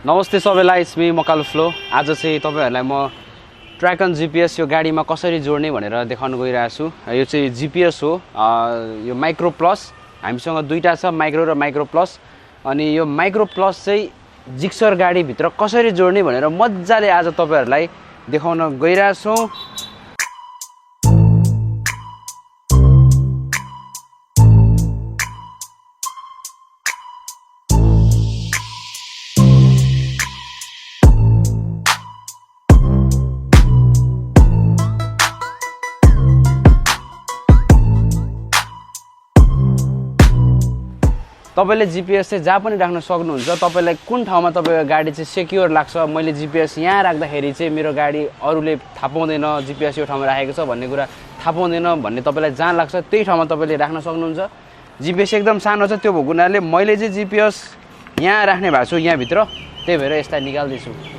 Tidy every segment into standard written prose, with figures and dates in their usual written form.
नमस्ते सबैलाई, it's me Makalu flow. आज चाहिँ तपाईहरुलाई म ट्र्याकन जीपीएस यो गाडीमा कसरी जोड्ने भनेर देखाउन गइरहेको छु। यो चाहिँ जीपीएस हो, यो माइक्रो प्लस। हामीसँग दुईटा छ, माइक्रो र माइक्रो प्लस। अनि यो माइक्रो प्लस चाहिँ जिक्सर गाडी भित्र कसरी जोड्ने भनेर मज्जाले आज तपाईहरुलाई देखाउन गइरहेको छु। तपाईले जीपीएस चाहिँ जहाँ पनि राख्न सक्नुहुन्छ। तपाईलाई कुन ठाउँमा तपाईको गाडी चाहिँ सेक्युर लाग्छ, मैले जीपीएस यहाँ राख्दाखेरि चाहिँ मेरो गाडी अरूले थाहा पाउँदैन जीपीएस यो ठाउँमा राखेको छ भन्ने कुरा थाहा पाउँदैन भन्ने तपाईलाई जहाँ लाग्छ त्यही ठाउँमा तपाईले राख्न सक्नुहुन्छ। जीपीएस एकदम सानो छ, त्यो भएको हुनाले मैले चाहिँ जीपीएस यहाँ राख्ने भएको छु, यहाँ भित्र। त्यही भएर यसलाई निकाल्दैछु।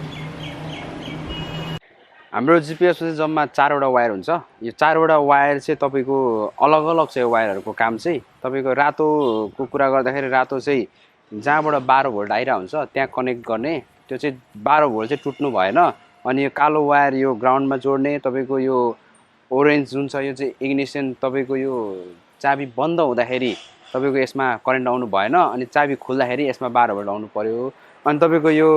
हाम्रो जीपीएस चाहिँ जम्मा 4 वटा वायर हुन्छ। यो 4 वटा वायर चाहिँ तपाईको अलग अलग छ। यो वायरहरुको काम चाहिँ तपाईको रातोको कुरा गर्दाखेरि रातो चाहिँ जहाँबाट 12 भोल्ट आइरा हुन्छ त्यहाँ कनेक्ट गर्ने, त्यो चाहिँ 12 भोल्ट चाहिँ टुट्नु भएन। अनि यो कालो वायर यो ग्राउन्डमा जोड्ने, तपाईको यो ओरेन्ज जुन छ यो चाहिँ इग्निसन, तपाईको यो चाबी बन्द हुँदाखेरि तपाईको यसमा करेन्ट आउनु भएन, अनि चाबी खुल्दाखेरि यसमा 12 भोल्ट आउनु पर्यो। अनि तपाईको यो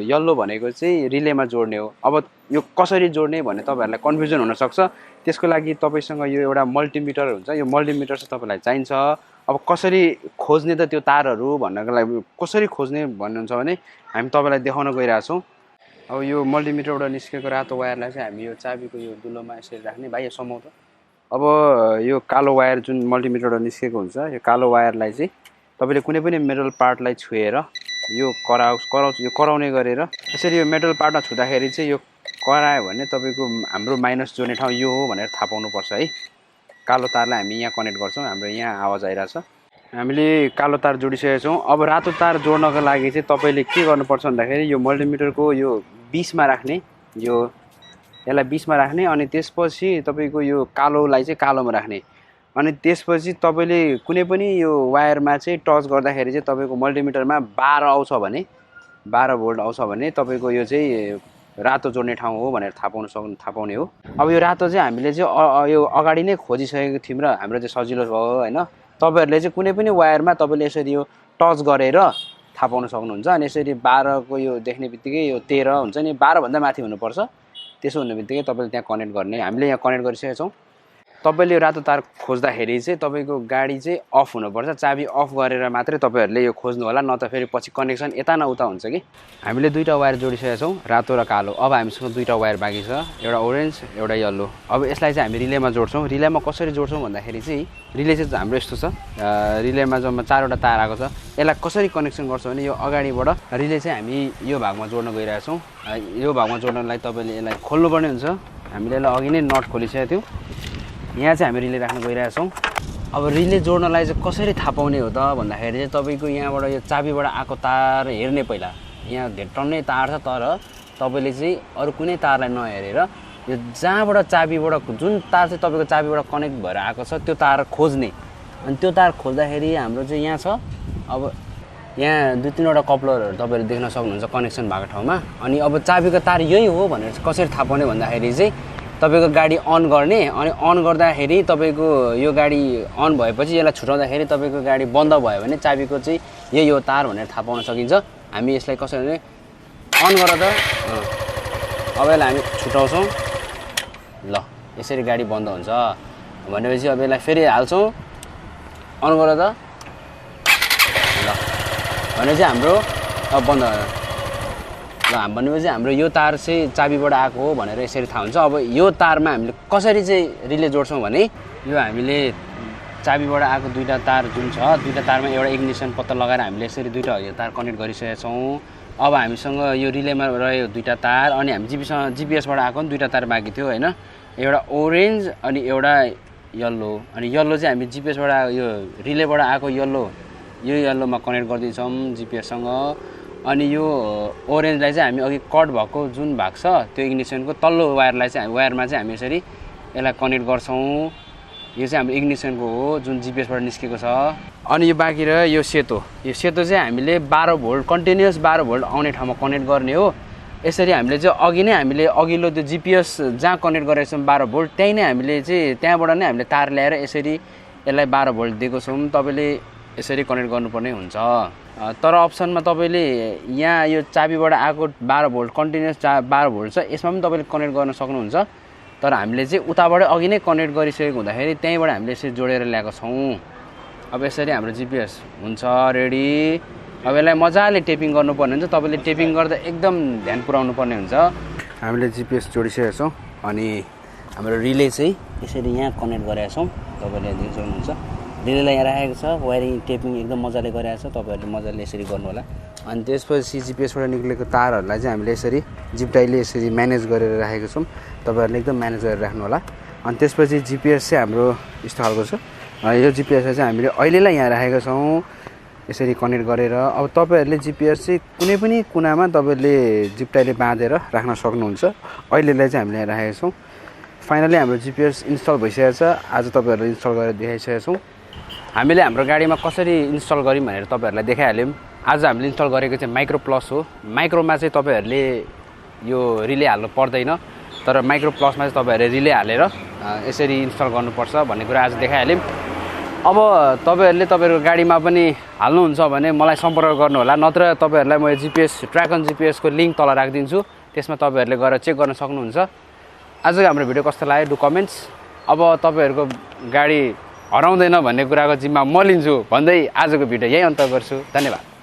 येल्लो भनेको चाहिँ रिलेमा जोड्ने हो। अब यो कसरी जोड्ने भन्ने तपाईहरुलाई कन्फ्युजन हुन सक्छ। त्यसको लागि तपाईसँग यो एउटा मल्टिमिटर हुन्छ। यो मल्टिमिटर चाहिँ तपाईलाई चाहिन्छ। अब कसरी खोज्ने त त्यो तारहरु भन्नको लागि कसरी खोज्ने भन्नुहुन्छ भने हामी तपाईलाई देखाउन गइरहेका छौं। अब यो मल्टिमिटरबाट निस्केको रातो वायरलाई चाहिँ हामी यो चाबीको यो दुलोमा यसरी राख्ने। भाइ समाउ त। अब यो कालो वायर जुन मल्टिमिटरबाट निस्केको हुन्छ, यो कालो वायरलाई चाहिँ तपाईले कुनै पनि मेटल पार्टलाई छुएर यो कराउने गरेर यसरी यो मेटल पार्टमा छुँदाखेरि चाहिँ यो करायो भने तपाईको हाम्रो माइनस जोड्ने ठाउँ यो हो भनेर थाहा पाउनु पर्छ है। कालो तारलाई हामी यहाँ कनेक्ट गर्छौं। हाम्रो यहाँ आवाज आइराछ। हामीले कालो तार जोडिसकेका छौं। अब रातो तार जोड्नको लागि चाहिँ तपाईले के गर्नुपर्छ भन्दाखेरि यो मल्टिमिटरको यो 20 मा राख्ने, यो यसलाई 20 मा राख्ने। अनि त्यसपछि तपाईको यो कालोलाई चाहिँ कालोमा राख्ने। अनि त्यसपछि तपाईले कुनै पनि यो वायरमा चाहिँ टच गर्दाखेरि चाहिँ तपाईको मल्टिमिटरमा 12 आउँछ भने 12 भोल्ट आउँछ भने तपाईको यो चाहिँ रातो जोड्ने ठाउँ हो भनेर थाहा पाउने हो। अब यो रातो चाहिँ हामीले चाहिँ यो अगाडि नै खोजिसकेको थियौं र हाम्रो चाहिँ सजिलो भयो हैन। तपाईहरुले चाहिँ कुनै पनि वायरमा तपाईले यसरी यो टच गरेर थाहा पाउन सक्नुहुन्छ। अनि यसरी 12 को यो देख्ने बित्तिकै यो 13 हुन्छ नि, 12 भन्दा माथि हुनुपर्छ। त्यसो हुने बित्तिकै तपाईले त्यहाँ कनेक्ट गर्ने। हामीले यहाँ कनेक्ट गरिसकेका छौं। तपाईले यो रातो तार खोज्दाखेरि चाहिँ तपाईको गाडी चाहिँ अफ हुनुपर्छ। चाबी अफ गरेर मात्रै तपाईहरुले यो खोज्नु होला, न त फेरि पछि कनेक्सन यता न उता हुन्छ कि। हामीले दुईटा वायर जोडिसकेका छौं, रातो र कालो। अब हामीसँग दुईटा वायर बाँकी छ, एउटा ओरेन्ज एउटा येल्लो। अब यसलाई चाहिँ हामी रिलेमा जोड्छौं। रिलेमा कसरी जोड्छौं भन्दाखेरि चाहिँ रिले चाहिँ हाम्रो यस्तो छ। रिलेमा जम्मा 4 वटा तार आएको छ। यसलाई कसरी कनेक्सन गर्छौं भने यो अगाडिबाट रिले चाहिँ हामी यो भागमा जोड्न गइरहेका छौं। यो भागमा जोड्नलाई तपाईले यसलाई खोल्नुपर्ने हुन्छ। हामीले यसलाई अघि नै नट खोलिसकेका थियौं। यहाँ चाहिँ हामी रिले राख्न गइरहेका छौं। अब रिले जोड्नलाई चाहिँ कसरी थाहा पाउने हो त भन्दाखेरि चाहिँ तपाईको यहाँबाट यो चाबीबाट आएको तार हेर्ने। पहिला यहाँ घेट्टन्नै तार छ, तर तपाईले चाहिँ अरु कुनै तारलाई नहेरेर यो जहाँबाट चाबीबाट जुन तार चाहिँ तपाईको चाबीबाट कनेक्ट भएर आएको छ त्यो तार खोज्ने। अनि त्यो तार खोज्दाखेरि हाम्रो चाहिँ यहाँ छ। अब यहाँ 2-3 वटा कपलरहरु तपाईले देख्न सक्नुहुन्छ कनेक्सन भएको ठाउँमा। अनि अब चाबीको तार यही हो भनेर कसरी थाहा पाउने भन्दाखेरि चाहिँ तपाईको गाडी अन गर्ने। अनि अन गर्दाखेरि तपाईको यो गाडी अन भएपछि यसलाई छुटाउँदाखेरि तपाईको गाडी बन्द भयो भने चाबीको चाहिँ यही हो तार भनेर थाहा पाउन सकिन्छ। हामी यसलाई कसरी भने अन गर त। अब यसलाई हामी छुटाउँछौं। ल यसरी गाडी बन्द हुन्छ भनेपछि अब यसलाई फेरि हाल्छौं। अन गर त। ल भनेपछि हाम्रो अब बन्द भयो। ल भनेपछि हाम्रो यो तार चाहिँ चाबीबाट आएको हो भनेर यसरी थाहा हुन्छ। अब यो तारमा हामीले कसरी चाहिँ रिले जोड्छौं भने यो हामीले चाबीबाट आएको दुईटा तार जुन छ, दुईटा तारमा एउटा इग्निसन पत्ता लगाएर हामीले यसरी दुईटा यो तार कनेक्ट गरिसकेका छौं। अब हामीसँग यो रिलेमा रह्यो दुईटा तार। अनि हामी जीपीएसबाट आएको नि दुईटा तार बाँकी थियो हैन, एउटा ओरेन्ज अनि एउटा येल्लो। अनि येल्लो चाहिँ हामी जीपीएसबाट यो रिलेबाट आएको येल्लो, यो येल्लोमा कनेक्ट गर्दैछौं जीपीएससँग। अनि यो ओरेन्जलाई चाहिँ हामी अघि कट भएको जुन भाग छ त्यो इग्निसनको तल्लो वायरमा चाहिँ हामी यसरी यसलाई कनेक्ट गर्छौं। यो चाहिँ हाम्रो इग्निसनको हो जुन जीपीएसबाट निस्केको छ। अनि यो बाँकी रह्यो यो सेतो चाहिँ हामीले 12 भोल्ट कन्टिन्युअस 12 भोल्ट आउने ठाउँमा कनेक्ट गर्ने हो। यसरी हामीले चाहिँ अघि नै हामीले अघिल्लो त्यो जिपिएस जहाँ कनेक्ट गरेको छौँ 12 भोल्ट त्यही नै हामीले चाहिँ त्यहाँबाट नै हामीले तार ल्याएर यसरी यसलाई 12 भोल्ट दिएको छौँ। तपाईँले यसरी कनेक्ट गर्नुपर्ने हुन्छ। तर अप्सनमा तपाईँले यहाँ यो चाबीबाट आएको 12 भोल्ट कन्टिन्युअस 12 भोल्ट छ, यसमा पनि तपाईँले कनेक्ट गर्न सक्नुहुन्छ। तर हामीले चाहिँ उताबाट अघि नै कनेक्ट गरिसकेको हुँदाखेरि त्यहीँबाट हामीले यसरी जोडेर ल्याएको छौँ। अब यसरी हाम्रो जिपिएस हुन्छ रेडी। अब यसलाई मजाले टेपिङ गर्नुपर्ने हुन्छ। तपाईँले टेपिङ गर्दा एकदम ध्यान पुऱ्याउनु पर्ने हुन्छ। हामीले जिपिएस जोडिसकेका छौँ अनि हाम्रो रिले चाहिँ यसरी यहाँ कनेक्ट गरेका छौँ। तपाईँले देख्न सक्नुहुन्छ रिलेलाई यहाँ राखेको छ। वायरिङ टेपिङ एकदम मजाले गरेको छ। तपाईँहरूले मजाले यसरी गर्नु होला। अनि त्यसपछि जिपिएसबाट निक्लेको तारहरूलाई चाहिँ हामीले यसरी जिप टाईले यसरी म्यानेज गरेर राखेको छौँ। तपाईँहरूले एकदम म्यानेज गरेर राख्नु होला। अनि त्यसपछि जिपिएस चाहिँ हाम्रो यस्तो खालको छ। यो जिपिएसलाई चाहिँ हामीले अहिलेलाई यहाँ राखेका छौँ यसरी कनेक्ट गरेर। अब तपाईँहरूले जिपिएस चाहिँ कुनै पनि कुनामा तपाईँहरूले जिप टाईले बाँधेर राख्न सक्नुहुन्छ। अहिलेलाई चाहिँ हामीले यहाँ राखेका छौँ। फाइनली हाम्रो जिपिएस इन्स्टल भइसकेको छ। आज तपाईँहरूले इन्स्टल गरेर देखाइसकेका छौँ। हामीले हाम्रो गाडीमा कसरी इन्स्टल गऱ्यौँ भनेर तपाईँहरूलाई देखाइहाल्यौँ। आज हामीले इन्स्टल गरेको चाहिँ माइक्रो प्लस हो। माइक्रोमा चाहिँ तपाईँहरूले यो रिले हाल्नु पर्दैन, तर माइक्रो प्लसमा चाहिँ तपाईँहरूले रिले हालेर यसरी इन्स्टल गर्नुपर्छ भन्ने कुरा आज देखाइहाल्यौँ। अब तपाईँहरूले तपाईँहरूको गाडीमा पनि हाल्नुहुन्छ भने मलाई सम्पर्क गर्नु होला, नत्र तपाईँहरूलाई म जिपिएस ट्र्याकन जिपिएसको लिङ्क तल राखिदिन्छु। त्यसमा तपाईँहरूले गएर चेक गर्न सक्नुहुन्छ। आजको हाम्रो भिडियो कस्तो लाग्यो डु कमेन्ट्स। अब तपाईँहरूको गाडी हराउँदैन भन्ने कुराको जिम्मा म लिन्छु भन्दै आजको भिडियो यही अन्त गर्छु। धन्यवाद।